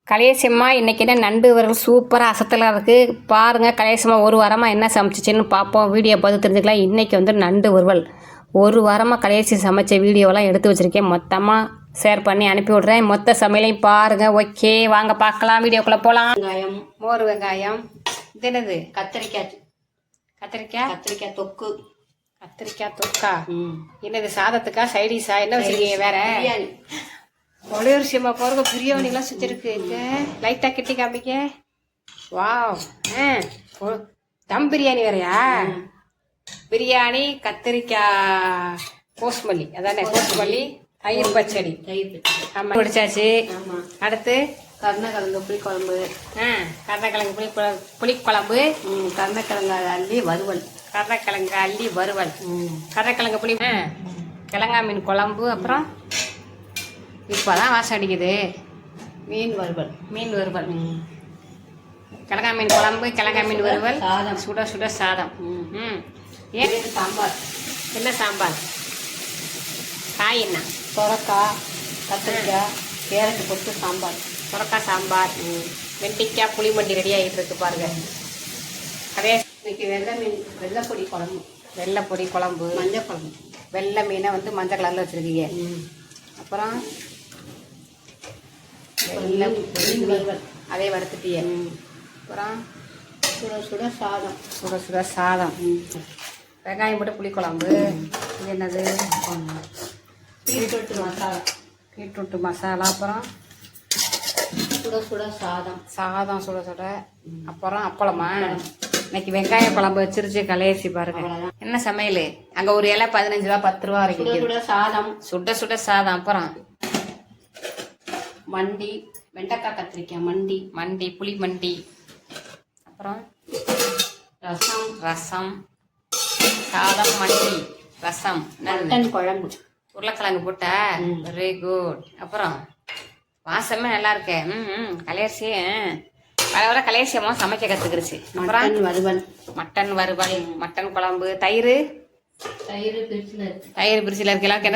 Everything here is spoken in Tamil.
கலேசம்மா இன்றைக்கி என்ன நண்டு வறுவல் சூப்பராக அசத்தலாக இருக்குது பாருங்கள். கலேசம்மா ஒரு வாரமாக என்ன சமைச்சிச்சின்னு பார்ப்போம். வீடியோ பார்த்து தெரிஞ்சுக்கலாம். இன்றைக்கி வந்து நண்டு வறுவல் ஒரு வாரமாக கலேசி சமைச்ச வீடியோலாம் எடுத்து வச்சுருக்கேன். மொத்தமாக ஷேர் பண்ணி அனுப்பி விட்றேன். மொத்த சமையலையும் பாருங்கள். ஓகே வாங்க பார்க்கலாம். வீடியோக்குள்ளே போகலாம். வெங்காயம், மோர் வெங்காயம், இது என்னது? கத்திரிக்காய் கத்திரிக்காய் தொக்கு. கத்திரிக்காய் தொக்கா? என்னது சாதத்துக்கா சைடிஷா என்ன வச்சுருக்கீங்க வேற? பிரியாணி. மொழியரிசியம்மா பாருங்க பிரியாணிலாம் செஞ்சுருக்கு. லைட்டாக கிட்டி காமிக்க. வாவ். தம் பிரியாணி வேறையா? பிரியாணி, கத்திரிக்காய், கோஸ்மல்லி அதானே கோஸ்மல்லி, தயிர் பச்சடி. ஆமாம் பிடிச்சாச்சு. அடுத்து கருணக்கிழங்கு புளிக்குழம்பு. கருணக்கிழங்கு புளிக்குழம்பு. கருணக்கிழங்கு அள்ளி வறுவல். கருணக்கிழங்கு அள்ளி வறுவல். கருணக்கிழங்கு புளி கிழங்கா மீன் குழம்பு. அப்புறம் இப்போதான் வாசம் அடிக்குது. மீன் வறுவல். கிழங்கா மீன் குழம்பு, கிழங்கா மீன் வறுவல், சாதம், சுட சுட சாதம். ஏன் சாம்பார். என்ன சாம்பார்? காய் என்ன? சொரக்காய், கத்திரிக்காய், கேரட் போட்டு சாம்பார். சுரக்காய் சாம்பார். வெண்டைக்காய் புளிமண்டி ரெடி ஆகிட்டு இருக்கு பாருங்க. அதே இன்னைக்கு வெள்ளைப்பொடி குழம்பு. வெள்ளைப்பொடி குழம்பு, மஞ்சள் குழம்பு. வெள்ளை மீனை வந்து மஞ்சள் கலரில் வச்சுருக்கீங்க. அப்புறம் வெள்ளை மீன் வறுவல். அதே வறுத்துட்டிய. அப்புறம் சுட சுட சாதம். சுட சுட சாதம். வெங்காயம் போட்டு புளிக்குழம்பு. இது என்னது? பீட்ரூட் மசாலா. பீட்ரூட்டு மசாலா. அப்புறம் சுட சுட சாதம். சாதம் சுட சுட. அப்புறம் அப்பளமா? இன்னைக்கு வெங்காய குழம்பு வச்சிருச்சு கலேசி பாருங்க. என்ன சமையல்? அங்க ஒரு இலை 15 ரூபா 10 ரூபா சுட வரைக்கும். சுட சாதம். சுட சுட சாதம். அப்புறம் மண்டி, வெண்டைக்காய் கத்திரிக்காய் மண்டி. மண்டி, புளி மண்டி. அப்புறம் ரசம். ரசம், சாதம், மண்டி, ரசம். மட்டன் குழம்பு. உருளைக்கிழங்கு போட்டா? Very good. அப்புறம் வாசமே நல்லா இருக்கே. கலேசி வர கலேசியமா சமைக்க கத்துக்கிடுச்சு. அப்புறம் மட்டன் வறுவல். மட்டன் வறுவல், மட்டன் குழம்பு, தயிர் தயிர் பிரிச்சுல இருக்கு. தயிர் பிரிச்சில் இருக்கு. எல்லாருக்கும் என்ன